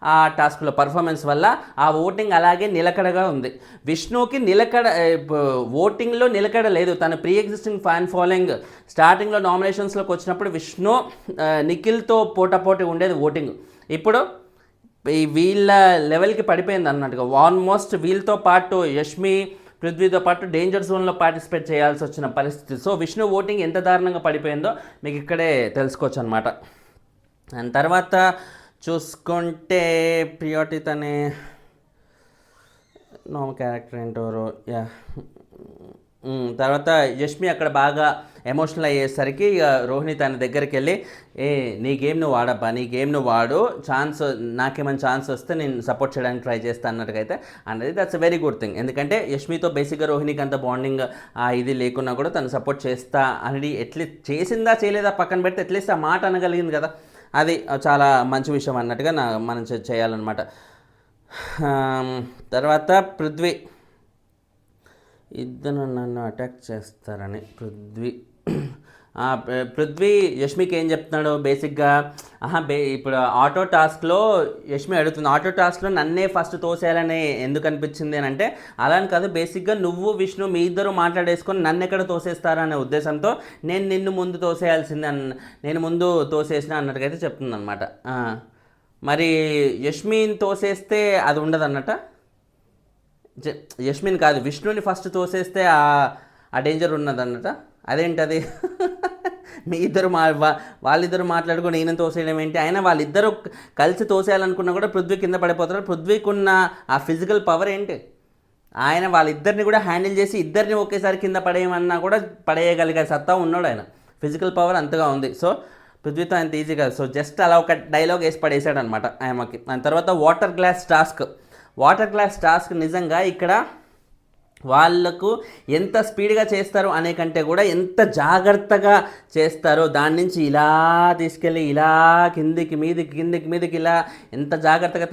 ఆ టాస్కులో పర్ఫార్మెన్స్ వల్ల ఆ ఓటింగ్ అలాగే నిలకడగా ఉంది. విష్ణుకి ఓటింగ్లో నిలకడ లేదు. తన ప్రీ ఎగ్జిస్టింగ్ ఫ్యాన్ ఫాలోయింగ్ స్టార్టింగ్లో నామినేషన్స్లోకి వచ్చినప్పుడు విష్ణు నిఖిల్తో పోటాపోటీ ఉండేది ఓటింగ్. ఇప్పుడు వీళ్ళ లెవెల్కి పడిపోయింది అన్నట్టుగా. ఆల్మోస్ట్ వీళ్ళతో పాటు యష్మి పృథ్వీతో పాటు డేంజర్ జోన్లో పార్టిసిపేట్ చేయాల్సి వచ్చిన పరిస్థితి. సో విష్ణు ఓటింగ్ ఎంత దారుణంగా పడిపోయిందో మీకు ఇక్కడే తెలుసుకోవచ్చు అనమాట. అండ్ తర్వాత చూసుకుంటే ప్రియారిటీ తనే నోమ క్యారెక్టర్ ఏంటోరు తర్వాత యష్మి అక్కడ బాగా ఎమోషనల్ అయ్యేసరికి రోహిణి తన దగ్గరికి వెళ్ళి నీ గేమ్ నువ్వు వాడబ్బా, నీ గేమ్ నువ్వు వాడు, నాకేమైనా ఛాన్స్ వస్తే నేను సపోర్ట్ చేయడానికి ట్రై చేస్తాను అన్నట్టుగా అయితే అనేది that's a very good thing. ఎందుకంటే యష్మితో బేసిక్గా రోహిణికి అంత బాండింగ్ ఇది లేకున్నా కూడా తను సపోర్ట్ చేస్తా అనేది ఎట్లీస్ట్ చేసిందా చేయలేదా పక్కన పెడితే అట్లీస్ట్ ఆ మాట అనగలిగింది కదా, అది చాలా మంచి విషయం అన్నట్టుగా మనం చేయాలన్నమాట. తర్వాత పృథ్వీ ఇద్దరు నన్ను అటాక్ చేస్తారని పృథ్వీ యష్మికి ఏం చెప్తున్నాడు బేసిక్గా, ఇప్పుడు ఆటో టాస్క్లో యష్మి అడుగుతుంది, ఆటో టాస్క్లో నన్నే ఫస్ట్ తోసేయాలని ఎందుకు అనిపించింది అని అంటే అలా అని కాదు, బేసిక్గా నువ్వు విష్ణు మీ ఇద్దరు మాట్లాడేసుకొని నన్ను ఎక్కడ తోసేస్తారనే ఉద్దేశంతో నేను నిన్ను ముందు తోసేయాల్సింది నేను ముందు తోసేసిన అన్నట్టుగా అయితే చెప్తుంది అనమాట. మరి యష్మిని తోసేస్తే అది ఉండదు అన్నట్ట, యష్మిని కాదు విష్ణుని ఫస్ట్ తోసేస్తే ఆ డేంజర్ ఉన్నదన్నట, అదేంటది మీ ఇద్దరు వాళ్ళిద్దరు మాట్లాడుకుని ఈయన తోసేయడం ఏంటి, అయినా వాళ్ళిద్దరూ కలిసి తోసేయాలనుకున్నా కూడా పృథ్వీ కింద పడిపోతారు. పృథ్వీకి ఉన్న ఆ ఫిజికల్ పవర్ ఏంటి, ఆయన వాళ్ళిద్దరిని కూడా హ్యాండిల్ చేసి ఇద్దరిని ఒకేసారి కింద పడేయమన్నా కూడా పడేయగలిగే సత్తా ఉన్నాడు, ఆయన ఫిజికల్ పవర్ అంతగా ఉంది. సో పృథ్వీతో అంత ఈజీ కాదు. సో జస్ట్ అలా ఒక డైలాగ్ వేసి పడేసాడు అనమాట ఆయనకి. దాని తర్వాత వాటర్ గ్లాస్ టాస్క్ నిజంగా ఇక్కడ వాళ్ళకు ఎంత స్పీడ్గా చేస్తారు అనే కంటే కూడా ఎంత జాగ్రత్తగా చేస్తారో, దాని నుంచి ఇలా తీసుకెళ్ళి ఇలా కిందికి మీదికి ఇలా ఎంత జాగ్రత్తగా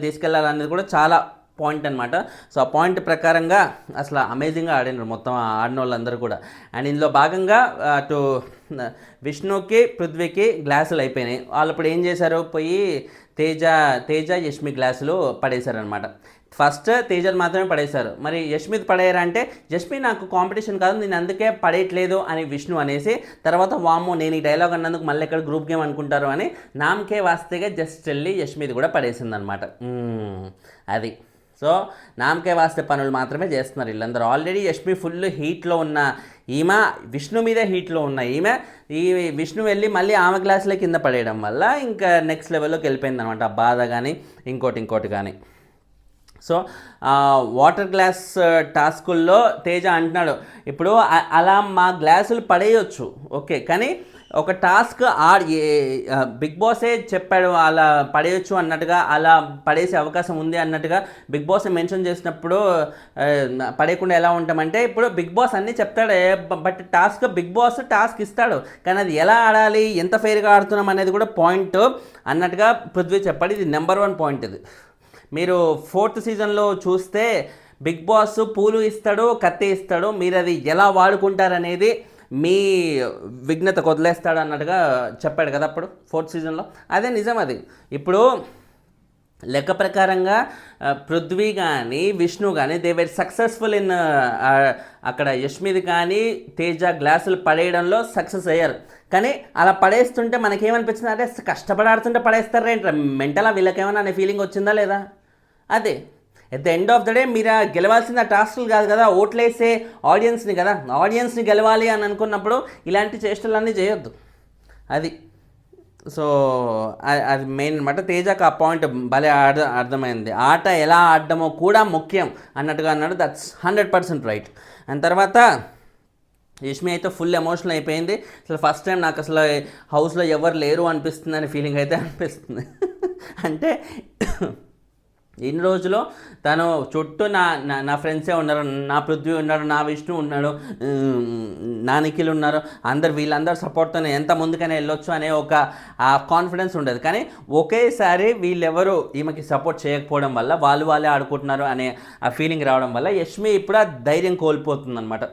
తీసుకెళ్ళాలనేది కూడా చాలా పాయింట్ అనమాట. సో ఆ పాయింట్ ప్రకారంగా అసలు అమేజింగ్గా ఆడినారు మొత్తం ఆడిన వాళ్ళందరూ కూడా. అండ్ ఇందులో భాగంగా అటు విష్ణుకి పృథ్వీకి గ్లాసులు అయిపోయినాయి. వాళ్ళు ఇప్పుడు ఏం చేశారు, పోయి తేజ యష్మి గ్లాసులు పడేశారనమాట. ఫస్ట్ తేజను మాత్రమే పడేశారు. మరి యష్మిది పడేయారంటే యష్మి నాకు కాంపిటీషన్ కాదు, నేను అందుకే పడేయట్లేదు అని విష్ణు అనేసి, తర్వాత వామ్మో నేను ఈ డైలాగ్ అన్నందుకు మళ్ళీ ఎక్కడ గ్రూప్ గేమ్ అనుకుంటారు అని నామకే వాస్తేగా జస్ట్ వెళ్ళి యష్మిది కూడా పడేసిందనమాట. అది సో నామకే వాస్తే పనులు మాత్రమే చేస్తున్నారు వీళ్ళందరూ. ఆల్రెడీ యష్మి ఫుల్ హీట్లో ఉన్న ఈమె విష్ణు మీదే హీట్లో ఉన్న ఈమె ఈ విష్ణు వెళ్ళి మళ్ళీ ఆమె గ్లాసులే కింద పడేయడం వల్ల ఇంకా నెక్స్ట్ లెవెల్లోకి వెళ్ళిపోయింది అనమాట. బాధ కానీ ఇంకోటి కానీ. సో వాటర్ గ్లాస్ టాస్కుల్లో తేజ అంటున్నాడు, ఇప్పుడు అలా మా గ్లాసులు పడేయచ్చు ఓకే, కానీ ఒక టాస్క్ బిగ్ బాసే చెప్పాడు అలా పడేయచ్చు అన్నట్టుగా, అలా పడేసే అవకాశం ఉంది అన్నట్టుగా బిగ్ బాస్ మెన్షన్ చేసినప్పుడు పడేయకుండా ఎలా ఉంటామంటే, ఇప్పుడు బిగ్ బాస్ అన్నీ చెప్తాడే బట్ బిగ్ బాస్ టాస్క్ ఇస్తాడు, కానీ అది ఎలా ఆడాలి, ఎంత ఫెయిర్గా ఆడుతున్నాం అనేది కూడా పాయింట్ అన్నట్టుగా పృథ్వీ చెప్పాడు. ఇది నెంబర్ 1 పాయింట్. ఇది మీరు 4th సీజన్లో చూస్తే బిగ్ బాస్ పూలు ఇస్తాడు, కత్తి ఇస్తాడు, మీరు అది ఎలా వాడుకుంటారనేది మీ విఘ్నత వదిలేస్తాడు అన్నట్టుగా చెప్పాడు కదా అప్పుడు 4th సీజన్లో. అదే నిజం. అది ఇప్పుడు లెక్క ప్రకారంగా పృథ్వీ కానీ విష్ణు కానీ దే వేర్ సక్సెస్ఫుల్ ఇన్ అక్కడ యష్మిది కానీ తేజ గ్లాసులు పడేయడంలో సక్సెస్ అయ్యారు. కానీ అలా పడేస్తుంటే మనకేమనిపించింది, అదే కష్టపడి ఆడుతుంటే పడేస్తారేంటి, మెంటలా వీళ్ళకేమన్నా అనే ఫీలింగ్ వచ్చిందా లేదా. అదే at the end of the day మీరు గెలవాల్సిన టాస్క్లు కాదు కదా, ఓట్లేసే ఆడియన్స్ని కదా, ఆడియన్స్ని గెలవాలి అని అనుకున్నప్పుడు ఇలాంటి చేష్టలన్నీ చేయొద్దు. అది సో అది మెయిన్ అనమాట. తేజకు ఆ పాయింట్ భలే అర్థమైంది. ఆట ఎలా ఆడడమో కూడా ముఖ్యం అన్నట్టుగా అన్నాడు. That's 100% right. అండ్ తర్వాత యష్మి అయితే ఫుల్ ఎమోషనల్ అయిపోయింది. అసలు ఫస్ట్ టైం నాకు అసలు హౌస్లో ఎవరు లేరు అనిపిస్తుంది అనే ఫీలింగ్ అయితే అనిపిస్తుంది. అంటే ఇన్ని రోజులు తను చుట్టూ నా ఫ్రెండ్సే ఉన్నారు, నా పృథ్వీ ఉన్నాడు, నా విష్ణు ఉన్నాడు, నా నిఖిల్ ఉన్నారు, వీళ్ళందరూ సపోర్ట్తోనే ఎంత ముందుకనే వెళ్ళొచ్చు అనే ఒక కాన్ఫిడెన్స్ ఉండేది. కానీ ఒకేసారి వీళ్ళెవరు ఈమెకి సపోర్ట్ చేయకపోవడం వల్ల వాళ్ళే ఆడుకుంటున్నారు అనే ఆ ఫీలింగ్ రావడం వల్ల యష్మి ఇప్పుడు ఆ ధైర్యం కోల్పోతుంది అనమాట.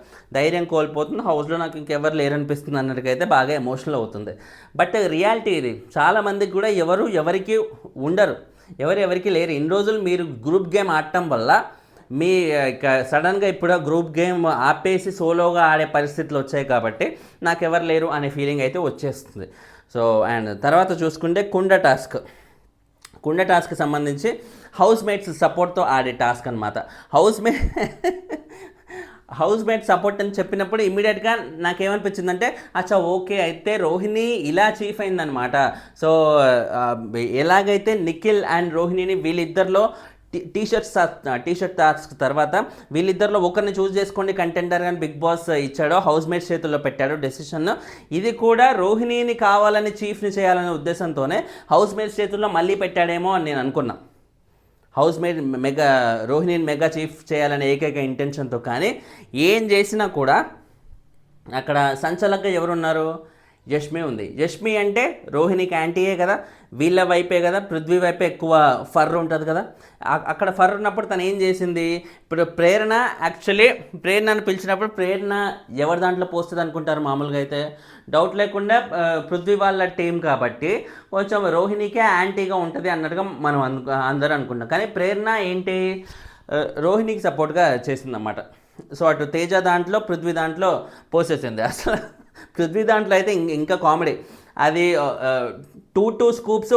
హౌస్లో నాకు ఇంకెవరు లేరనిపిస్తుంది అన్నట్టుకైతే బాగా ఎమోషనల్ అవుతుంది. బట్ రియాలిటీ ఇది, చాలామందికి కూడా ఎవరికి ఉండరు, ఎవరికి లేరు. ఇన్ని రోజులు మీరు గ్రూప్ గేమ్ ఆడటం వల్ల మీ సడన్గా ఇప్పుడు గ్రూప్ గేమ్ ఆపేసి సోలోగా ఆడే పరిస్థితులు వచ్చాయి కాబట్టి నాకెవరు లేరు అనే ఫీలింగ్ అయితే వచ్చేస్తుంది. సో అండ్ తర్వాత చూసుకుంటే కుండ టాస్క్ సంబంధించి హౌస్ మేట్స్ సపోర్ట్తో ఆడే టాస్క్ అనమాట. హౌస్ మేట్ సపోర్ట్ అని చెప్పినప్పుడు ఇమీడియట్గా నాకేమనిపించిందంటే అచ్చా ఓకే అయితే రోహిణి ఇలా చీఫ్ అయిందనమాట. సో ఎలాగైతే నిఖిల్ అండ్ రోహిణిని వీళ్ళిద్దరిలో టీ షర్ట్ టాస్క్ తర్వాత వీళ్ళిద్దరిలో ఒకరిని చూస్ చేసుకోండి కంటెండర్ అని బిగ్ బాస్ ఇచ్చాడో, హౌస్ మేట్స్ చేతుల్లో పెట్టాడు డెసిషన్. ఇది కూడా రోహిణిని కావాలని చీఫ్ని చేయాలనే ఉద్దేశంతోనే హౌస్ మేట్స్ చేతుల్లో మళ్ళీ పెట్టాడేమో అని నేను అనుకున్నా. హౌస్ మేట్ రోహిణిని మెగా చీఫ్ చేయాలనే ఏకైక ఇంటెన్షన్తో. కానీ ఏం చేసినా కూడా అక్కడ సంచలకంగా ఎవరున్నారు, యష్మి ఉంది. యష్మి అంటే రోహిణికి యాంటీయే కదా, వీళ్ళ వైపే కదా, పృథ్వీ వైపే ఎక్కువ ఫర్ ఉంటుంది కదా. అక్కడ ఫర్ ఉన్నప్పుడు తను ఏం చేసింది, ఇప్పుడు ప్రేరణను పిలిచినప్పుడు ప్రేరణ ఎవరి దాంట్లో పోస్తుంది అనుకుంటారు మామూలుగా అయితే, డౌట్ లేకుండా పృథ్వీ వాళ్ళ టీం కాబట్టి కొంచెం రోహిణికే యాంటీగా ఉంటుంది అన్నట్టుగా మనం అందరూ అనుకుంటాం. కానీ ప్రేరణ ఏంటి, రోహిణికి సపోర్ట్గా చేసిందన్నమాట. సో అటు తేజ దాంట్లో పృథ్వీ దాంట్లో పోసేసింది. అసలు పృథ్వీ దాంట్లో అయితే ఇంకా కామెడీ. అది 2 స్కూప్స్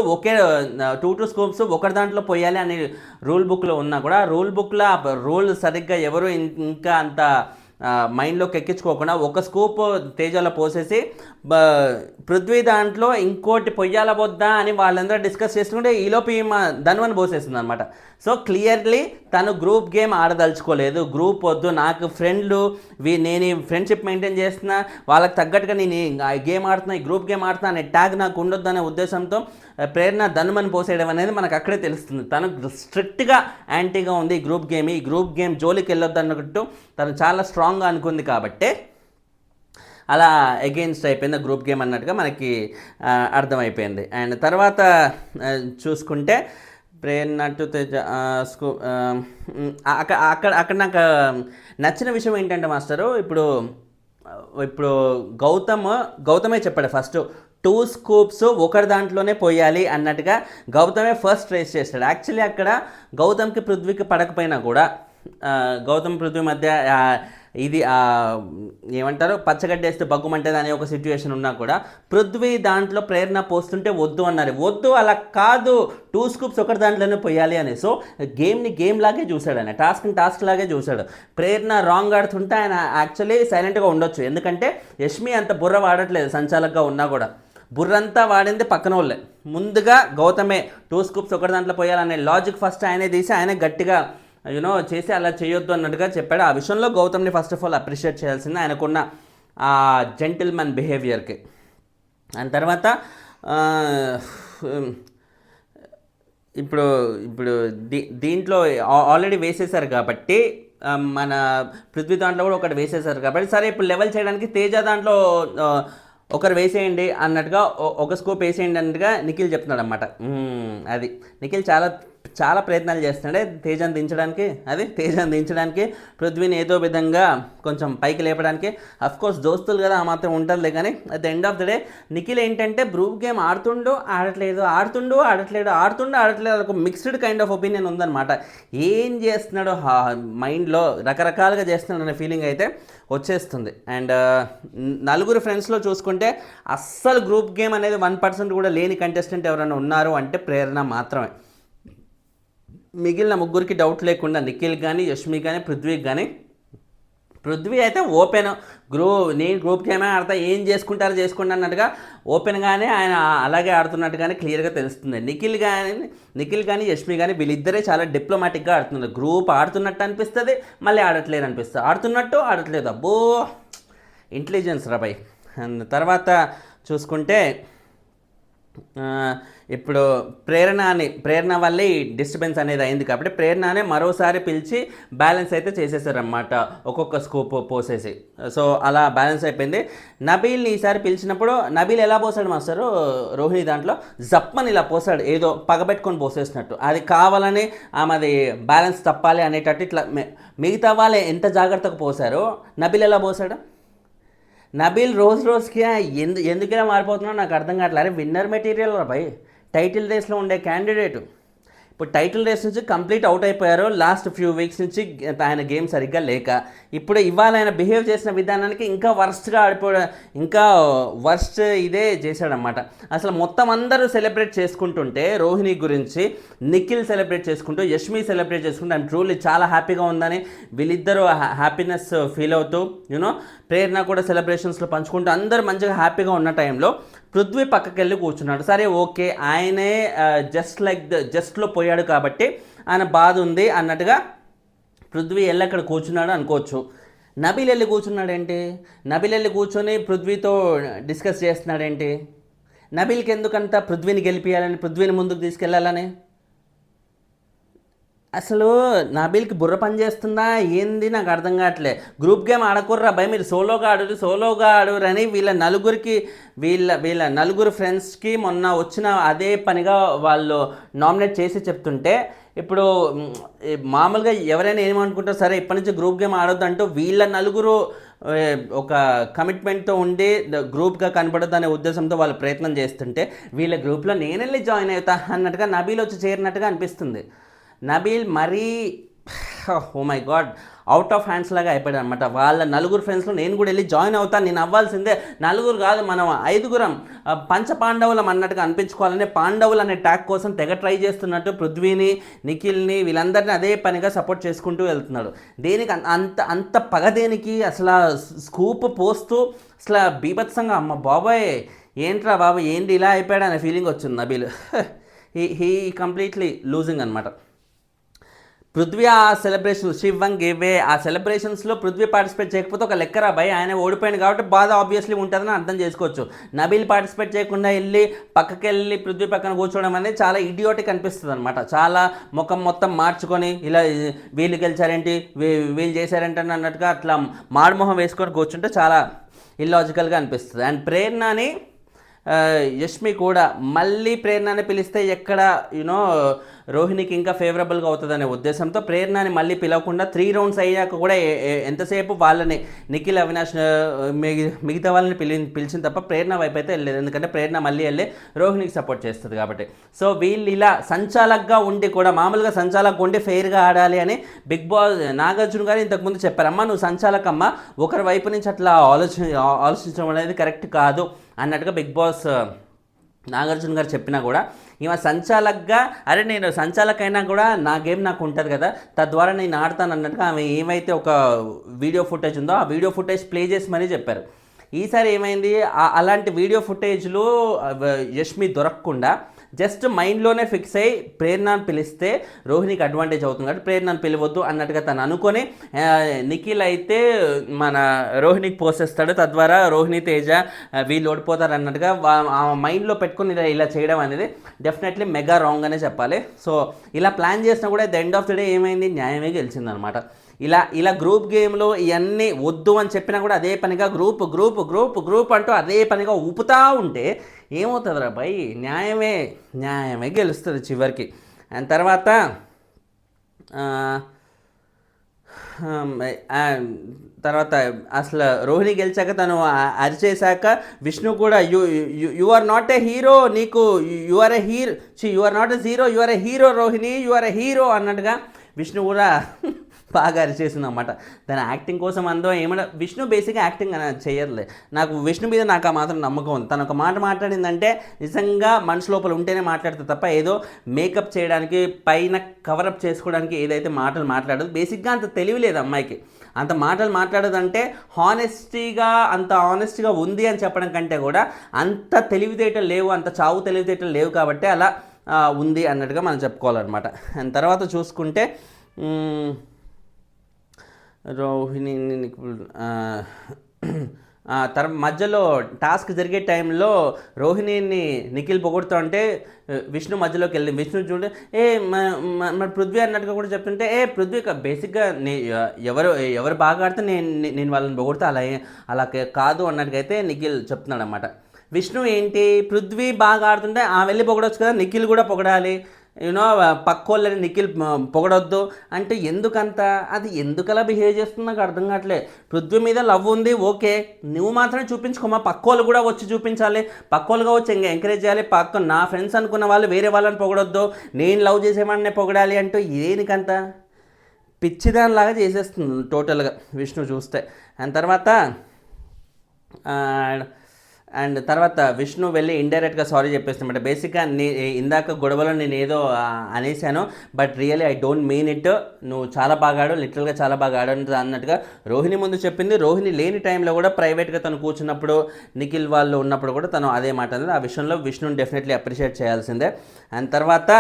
ఒకరి దాంట్లో పోయాలి అని రూల్ బుక్లో ఉన్నా కూడా రూల్ బుక్లో రూల్ సరిగ్గా ఎవరు ఇంకా అంత మైండ్లోకి ఎక్కించుకోకుండా ఒక స్కూప్ తేజలో పోసేసి పృథ్వీ దాంట్లో ఇంకోటి పొయ్యాల వద్దా అని వాళ్ళందరూ డిస్కస్ చేసుకుంటే ఈలోపు ఈమె ధన్వన్ పోసేస్తుంది అనమాట. సో క్లియర్లీ తను గ్రూప్ గేమ్ ఆడదలుచుకోలేదు. గ్రూప్ వద్దు, నాకు ఫ్రెండ్లు నేను ఫ్రెండ్షిప్ మెయింటైన్ చేస్తున్నా, వాళ్ళకి తగ్గట్టుగా నేను గేమ్ ఆడుతున్నా, ఈ గ్రూప్ గేమ్ ఆడుతున్నా అనే ట్యాగ్ నాకు ఉండొద్దు అనే ఉద్దేశంతో ప్రేరణ ధన్వన్ పోసేయడం అనేది మనకు అక్కడే తెలుస్తుంది. తను స్ట్రిక్ట్గా యాంటీగా ఉంది ఈ గ్రూప్ గేమ్ జోలికి వెళ్ళొద్దు అన్నట్టు తను చాలా స్ట్రాంగ్గా అనుకుంది కాబట్టి అలా అగెయిన్స్ట్ అయిపోయింది గ్రూప్ గేమ్ అన్నట్టుగా మనకి అర్థమైపోయింది. అండ్ తర్వాత చూసుకుంటే ప్రేరణ టు తేజ అక్కడ అక్కడ అక్కడ నాకు నచ్చిన విషయం ఏంటంటే మాస్టరు ఇప్పుడు ఇప్పుడు గౌతమే చెప్పాడు ఫస్ట్ 2 స్కూప్స్ ఒకరి దాంట్లోనే పోయాలి అన్నట్టుగా గౌతమే ఫస్ట్ రేస్ చేస్తాడు. యాక్చువల్లీ అక్కడ గౌతమ్కి పృథ్వీకి పడకపోయినా కూడా గౌతమ్ పృథ్వీ మధ్య ఇది ఏమంటారు పచ్చగడ్డేస్తే బగ్గుమంటది అనే ఒక సిచ్యువేషన్ ఉన్నా కూడా పృథ్వీ దాంట్లో ప్రేరణ పోస్తుంటే వద్దు అన్నారు. వద్దు అలా కాదు, 2 స్కూప్స్ ఒకటి దాంట్లోనే పోయాలి అని. సో గేమ్ని గేమ్ లాగే చూశాడు ఆయన, టాస్క్ని టాస్క్ లాగే చూశాడు. ప్రేరణ రాంగ్ ఆడుతుంటే ఆయన యాక్చువల్లీ సైలెంట్గా ఉండొచ్చు, ఎందుకంటే యష్మి అంత బుర్ర వాడట్లేదు సంచాలకుగా ఉన్నా కూడా. బుర్రంతా వాడింది పక్కన వాళ్ళే. ముందుగా గౌతమే 2 స్కూప్స్ ఒకటి దాంట్లో పోయాలనే లాజిక్ ఫస్ట్ ఆయనే తీసి ఆయనే గట్టిగా చేసి అలా చేయొద్దు అన్నట్టుగా చెప్పాడు. ఆ విషయంలో గౌతమ్ని ఫస్ట్ ఆఫ్ ఆల్ అప్రిషియేట్ చేయాల్సింది ఆయనకున్న ఆ జెంటిల్మెన్ బిహేవియర్కి. దాని తర్వాత ఇప్పుడు ఇప్పుడు దీంట్లో ఆల్రెడీ వేసేసారు కాబట్టి మన పృథ్వీ దాంట్లో కూడా ఒకటి వేసేసారు కాబట్టి సరే ఇప్పుడు లెవెల్ చేయడానికి తేజ దాంట్లో ఒకరు వేసేయండి అన్నట్టుగా ఒక స్కోప్ వేసేయండి అన్నట్టుగా నిఖిల్ చెప్తున్నాడు అనమాట. అది నిఖిల్ చాలా ప్రయత్నాలు చేస్తున్నాడే తేజాన్ని దించడానికి పృథ్వీని ఏదో విధంగా కొంచెం పైకి లేపడానికి. అఫ్కోర్స్ దోస్తులు కదా ఆ మాత్రం ఉంటుందిలే, కానీ at the end of the day Nikhil ఏంటంటే గ్రూప్ గేమ్ ఆడట్లేదు ఒక మిక్స్డ్ కైండ్ ఆఫ్ ఒపీనియన్ ఉందన్నమాట. ఏం చేస్తున్నాడో మైండ్లో రకరకాలుగా చేస్తున్నాడు అనే ఫీలింగ్ అయితే వచ్చేస్తుంది. అండ్ నలుగురు ఫ్రెండ్స్లో చూసుకుంటే అస్సలు గ్రూప్ గేమ్ అనేది 1% కూడా లేని కంటెస్టెంట్ ఎవరైనా ఉన్నారు అంటే ప్రేరణ మాత్రమే. మిగిలిన ముగ్గురికి డౌట్ లేకుండా నిఖిల్ కానీ యష్మి కానీ పృథ్వీకి కానీ, పృథ్వీ అయితే ఓపెన్ నేను గ్రూప్ గేమే ఆడతా, ఏం చేసుకుంటారో చేసుకోండి అన్నట్టుగా ఓపెన్గానే ఆయన అలాగే ఆడుతున్నట్టుగానే క్లియర్గా తెలుస్తుంది. నిఖిల్ కానీ యష్మి కానీ వీళ్ళిద్దరే చాలా డిప్లొమాటిక్గా ఆడుతున్నారు. గ్రూప్ ఆడుతున్నట్టు అనిపిస్తుంది, మళ్ళీ ఆడట్లేదు అనిపిస్తుంది, ఆడుతున్నట్టు అబ్బో ఇంటెలిజెన్స్ రాబాయ్. అండ్ తర్వాత చూసుకుంటే ఇప్పుడు ప్రేరణ వల్లే ఈ డిస్టర్బెన్స్ అనేది అయింది కాబట్టి ప్రేరణనే మరోసారి పిలిచి బ్యాలెన్స్ అయితే చేసేసారన్నమాట, ఒక్కొక్క స్కోప్ పోసేసి. సో అలా బ్యాలెన్స్ అయిపోయింది. నబీల్ని ఈసారి పిలిచినప్పుడు నబీల్ ఎలా పోసాడు మాస్టరు రోహిణి దాంట్లో జప్పని ఇలా పోసాడు, ఏదో పగబెట్టుకొని పోసేసినట్టు. అది కావాలని ఆమెది బ్యాలెన్స్ తప్పాలి అనేటట్టు ఇట్లా మిగతా వాళ్ళే ఎంత జాగ్రత్తగా పోసారో నబీల్ ఎలా పోసాడు. నబీల్ రోజుకి ఎందుకైనా మారిపోతున్నాడో నాకు అర్థం కావట్లేదు. అరే విన్నర్ మెటీరియల్ రా భయ్, టైటిల్ రేస్లో ఉండే క్యాండిడేటు ఇప్పుడు టైటిల్ రేస్ నుంచి కంప్లీట్ అవుట్ అయిపోయారు. లాస్ట్ ఫ్యూ వీక్స్ నుంచి ఆయన గేమ్ సరిగ్గా లేక ఇప్పుడు ఇవాళ ఆయన బిహేవ్ చేసిన విధానానికి ఇంకా వర్స్ట్ ఇదే చేశాడనమాట. అసలు మొత్తం అందరూ సెలబ్రేట్ చేసుకుంటుంటే రోహిణి గురించి నిఖిల్ సెలబ్రేట్ చేసుకుంటూ యష్మి సెలబ్రేట్ చేసుకుంటూ ఐమ్ ట్రూలీ చాలా హ్యాపీగా ఉందని వీళ్ళిద్దరూ హ్యాపీనెస్ ఫీల్ అవుతూ ప్రేరణ కూడా సెలబ్రేషన్స్లో పంచుకుంటూ అందరూ మంచిగా హ్యాపీగా ఉన్న టైంలో పృథ్వీ పక్కకి వెళ్ళి కూర్చున్నాడు. సరే ఓకే, ఆయనే జస్ట్లో పోయాడు కాబట్టి ఆయన బాధ ఉంది అన్నట్టుగా పృథ్వీ వెళ్ళి అక్కడ కూర్చున్నాడు అనుకోవచ్చు. నబీల్ వెళ్ళి కూర్చున్నాడేంటి, నబీల్ వెళ్ళి కూర్చొని పృథ్వీతో డిస్కస్ చేస్తున్నాడేంటి, నబీల్కి ఎందుకంత పృథ్వీని గెలిపియాలని, పృథ్వీని ముందుకు తీసుకెళ్ళాలని. అసలు నబీల్కి బుర్ర పని చేస్తుందా ఏంది నాకు అర్థం కావట్లే. గ్రూప్ గేమ్ ఆడకూర్రా భయ్, మీరు సోలోగా ఆడురు అని వీళ్ళ నలుగురు ఫ్రెండ్స్కి మొన్న వచ్చిన అదే పనిగా వాళ్ళు నామినేట్ చేసి చెప్తుంటే ఇప్పుడు మామూలుగా ఎవరైనా ఏమనుకుంటారు, సరే ఇప్పటి నుంచి గ్రూప్ గేమ్ ఆడొద్దు అంటూ వీళ్ళ నలుగురు ఒక కమిట్మెంట్తో ఉండి గ్రూప్గా కనపడద్దు అనే ఉద్దేశంతో వాళ్ళు ప్రయత్నం చేస్తుంటే వీళ్ళ గ్రూప్లో నేను వెళ్ళి జాయిన్ అవుతా అన్నట్టుగా నబీల్ వచ్చి చేరినట్టుగా అనిపిస్తుంది. నబీల్ మరీ oh my God out of hands లాగా అయిపోయాడు అనమాట. వాళ్ళ నలుగురు ఫ్రెండ్స్లో నేను కూడా వెళ్ళి జాయిన్ అవుతాను, నేను అవ్వాల్సిందే, నలుగురు కాదు మనం 5గురం పంచ పాండవులం అన్నట్టుగా అనిపించుకోవాలని పాండవులు అనే ట్యాగ్ కోసం తెగ ట్రై చేస్తున్నట్టు పృథ్వీని నిఖిల్ని వీళ్ళందరినీ అదే పనిగా సపోర్ట్ చేసుకుంటూ వెళ్తున్నాడు. దేనికి అంత పగ దేనికి, అసలు స్కూప్ పోస్తూ అసలు బీభత్సంగా అమ్మ బాబాయ్ ఏంట్రా బాబు ఏంటి ఇలా అయిపోయాడు అనే ఫీలింగ్ వచ్చింది నబీల్. హీ కంప్లీట్లీ లూజింగ్ అనమాట. పృథ్వీ ఆ సెలబ్రేషన్ శివంగ్ గివే ఆ సెలబ్రేషన్స్లో పృథ్వీ పార్టిసిపేట్ చేయకపోతే ఒక లెక్కరా భయ్, ఆయన ఓడిపోయింది కాబట్టి బాధ ఆబ్వియస్లీ ఉంటుందని అర్థం చేసుకోవచ్చు. నబీల్ పార్టిసిపేట్ చేయకుండా వెళ్ళి పక్కకి వెళ్ళి పృథ్వీ పక్కన కూర్చోవడం అనేది చాలా ఇడియోటిక్ అనిపిస్తుంది అనమాట. చాలా ముఖం మొత్తం మార్చుకొని ఇలా వీళ్ళు గెలిచారేంటి వీళ్ళు చేశారేంటి అన్నట్టుగా అట్లా మాడుమొహం వేసుకొని కూర్చుంటే చాలా ఇల్లాజికల్గా అనిపిస్తుంది. అండ్ ప్రేరణని యష్మి కూడా మళ్ళీ ప్రేరణని పిలిస్తే ఎక్కడ రోహిణికి ఇంకా ఫేవరబుల్గా అవుతుందనే ఉద్దేశంతో ప్రేరణని మళ్ళీ పిలవకుండా 3 రౌండ్స్ అయ్యాక కూడా ఎంతసేపు వాళ్ళని నిఖిల్, అవినాష్ మిగతా వాళ్ళని పిలిచిన తప్ప ప్రేరణ వైపు అయితే వెళ్ళలేదు. ఎందుకంటే ప్రేరణ మళ్ళీ వెళ్ళి రోహిణికి సపోర్ట్ చేస్తుంది కాబట్టి. సో వీళ్ళు ఇలా సంచాలకుగా ఉండి కూడా, మామూలుగా సంచాలకుగా ఉండి ఫెయిర్గా ఆడాలి అని బిగ్ బాస్ నాగార్జున గారు ఇంతకుముందు చెప్పారు. అమ్మ నువ్వు సంచాలకమ్మ, ఒకరి వైపు నుంచి అట్లా ఆలోచించడం అనేది కరెక్ట్ కాదు అన్నట్టుగా బిగ్ బాస్ నాగార్జున గారు చెప్పినా కూడా ఈమె సంచాలకుగా, అరే నేను సంచాలకైనా కూడా నా గేమ్ నాకు ఉంటుంది కదా, తద్వారా నేను ఆడతాను అన్నట్టుగా ఆమె ఏమైతే ఒక వీడియో ఫుటేజ్ ఉందో ఆ వీడియో ఫుటేజ్ ప్లే చేసి మరీ చెప్పారు. ఈసారి ఏమైంది, అలాంటి వీడియో ఫుటేజ్లు యష్మి దొరకకుండా జస్ట్ మైండ్లోనే ఫిక్స్ అయ్యి ప్రేరణను పిలిస్తే రోహిణికి అడ్వాంటేజ్ అవుతుంది కాబట్టి ప్రేరణను పిలవద్దు అన్నట్టుగా తను అనుకొని నిఖిల్ అయితే మన రోహిణికి పోసేస్తాడు. తద్వారా రోహిణి, తేజ వీళ్ళు ఓడిపోతారు అన్నట్టుగా మైండ్లో పెట్టుకుని ఇలా చేయడం అనేది డెఫినెట్లీ మెగా రాంగ్ అనే చెప్పాలి. సో ఇలా ప్లాన్ చేసినా కూడా the end of the day ఏమైంది, న్యాయమే గెలిచిందనమాట. ఇలా గ్రూప్ గేమ్లో ఇవన్నీ వద్దు అని చెప్పినా కూడా అదే పనిగా గ్రూప్ అంటూ అదే పనిగా ఊపుతూ ఉంటే ఏమవుతుందిరా భయ్, న్యాయమే గెలుస్తుంది చివరికి. అండ్ తర్వాత అసలు రోహిణి గెలిచాక తను అరిచేశాక విష్ణు కూడా you are not a hero, నీకు you are not a zero, you are a hero Rohini, you are a hero అన్నట్టుగా విష్ణు కూడా బాగా అరిచేసింది అన్నమాట. దాని యాక్టింగ్ కోసం అందో ఏమన్నా, విష్ణు బేసిక్గా యాక్టింగ్ చేయట్లే. నాకు విష్ణు మీద నాకు ఆ మాత్రం నమ్మకం ఉంది. తను ఒక మాట మాట్లాడిందంటే నిజంగా మనసు లోపల ఉంటేనే మాట్లాడుతుంది తప్ప ఏదో మేకప్ చేయడానికి, పైన కవరప్ చేసుకోవడానికి ఏదైతే మాటలు మాట్లాడదు. బేసిక్గా అంత తెలివి లేదు అమ్మాయికి. అంత మాటలు మాట్లాడదంటే అంత ఆనెస్ట్గా ఉంది అని చెప్పడం కంటే కూడా అంత తెలివితేటలు లేవు, అంత చావు తెలివితేటలు లేవు కాబట్టి అలా ఉంది అన్నట్టుగా మనం చెప్పుకోవాలన్నమాట. అండ్ తర్వాత చూసుకుంటే రోహిణి మధ్యలో టాస్క్ జరిగే టైంలో రోహిణిని నిఖిల్ పొగుడుతూ ఉంటే విష్ణు మధ్యలోకి వెళ్ళి విష్ణు చూడండి మన పృథ్వీ అన్నట్టుగా కూడా చెప్తుంటే పృథ్వీ బేసిక్గా ఎవరు బాగా ఆడితే నేను వాళ్ళని పొగుడుతా, అలా కాదు అన్నట్టుగా అయితే నిఖిల్ చెప్తున్నాడు అన్నమాట. విష్ణు ఏంటి, పృథ్వీ బాగా ఆడుతుంటే వెళ్ళి పొగడవచ్చు కదా, నిఖిల్ కూడా పొగడాలి, పక్కోళ్ళని నిఖిల్ పొగడొద్దు అంటే అది ఎందుకలా బిహేవ్ చేస్తుందో నాకు అర్థం కావట్లే. పృథ్వీ మీద లవ్ ఉంది, ఓకే, నువ్వు మాత్రమే చూపించుకోమా, పక్కోళ్ళు కూడా వచ్చి చూపించాలి, పక్కోళ్ళుగా వచ్చి ఇంకా ఎంకరేజ్ చేయాలి. నా ఫ్రెండ్స్ అనుకున్న వాళ్ళు వేరే వాళ్ళని పొగడొద్దు, నేను లవ్ చేసేవాడినే పొగడాలి అంటూ దేనికంత పిచ్చిదానిలాగా చేసేస్తుంది టోటల్గా విష్ణు చూస్తే. అండ్ తర్వాత విష్ణు వెళ్ళి ఇండైరెక్ట్గా సారీ చెప్పేస్తామంట. బేసిక్గా ఇందాక గొడవలో నేను ఏదో అనేసాను, but really I don't mean it, నువ్వు చాలా బాగా ఆడు, లిటరల్గా చాలా బాగా ఆడు అన్నట్టుగా రోహిణి ముందు చెప్పింది. రోహిణి లేని టైంలో కూడా ప్రైవేట్గా తను కూర్చున్నప్పుడు, నిఖిల్ వాళ్ళు ఉన్నప్పుడు కూడా తను అదే మాట అనేది. ఆ విషయంలో విష్ణుని డెఫినెట్లీ అప్రిషియేట్ చేయాల్సిందే. అండ్ తర్వాత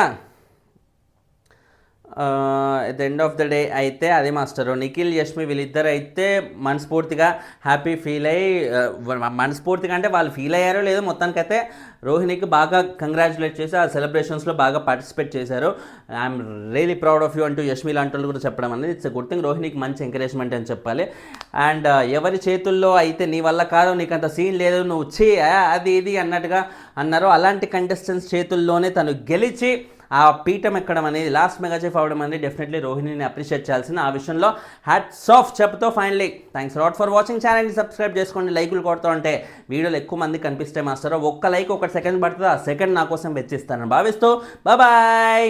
at the end of the day అయితే అదే మాస్టరు నిఖిల్, యష్మి వీళ్ళిద్దరు అయితే మనస్ఫూర్తిగా హ్యాపీ ఫీల్ అయ్యి, మనస్ఫూర్తిగా అంటే వాళ్ళు ఫీల్ అయ్యారో లేదో మొత్తానికైతే రోహిణికి బాగా కంగ్రాచులేట్ చేసి ఆ సెలబ్రేషన్స్లో బాగా పార్టిసిపేట్ చేశారు. I'm really proud of you అంటూ యష్మి లాంటి వాళ్ళు కూడా చెప్పడం అనేది ఇట్స్ గుడ్ థింగ్. రోహిణికి మంచి ఎంకరేజ్మెంట్ అని చెప్పాలి. అండ్ ఎవరి చేతుల్లో అయితే నీ వల్ల కాదు, నీకు అంత సీన్ లేదు, నువ్వు అది ఇది అన్నట్టుగా అన్నారో అలాంటి కంటెస్టెంట్స్ చేతుల్లోనే తను గెలిచి ఆ పీఠం ఎక్కడం అనేది, లాస్ట్ మెగా చీఫ్ అవ్వడం అనేది డెఫినెట్లీ రోహిణిని అప్రిషియేట్ చేయాల్సింది. ఆ విషయంలో హ్యాట్స్ ఆఫ్ చెప్తూ finally thanks lot for watching. ఛానల్ని సబ్స్క్రైబ్ చేసుకోండి, లైకులు కొడుతూ ఉంటే వీడియోలు ఎక్కువ మంది కనిపిస్తే మాస్టర్ ఒక్క లైక్ 1 సెకండ్ పడుతుంది, ఆ సెకండ్ నా కోసం వెచ్చిస్తానని భావిస్తూ బాయ్.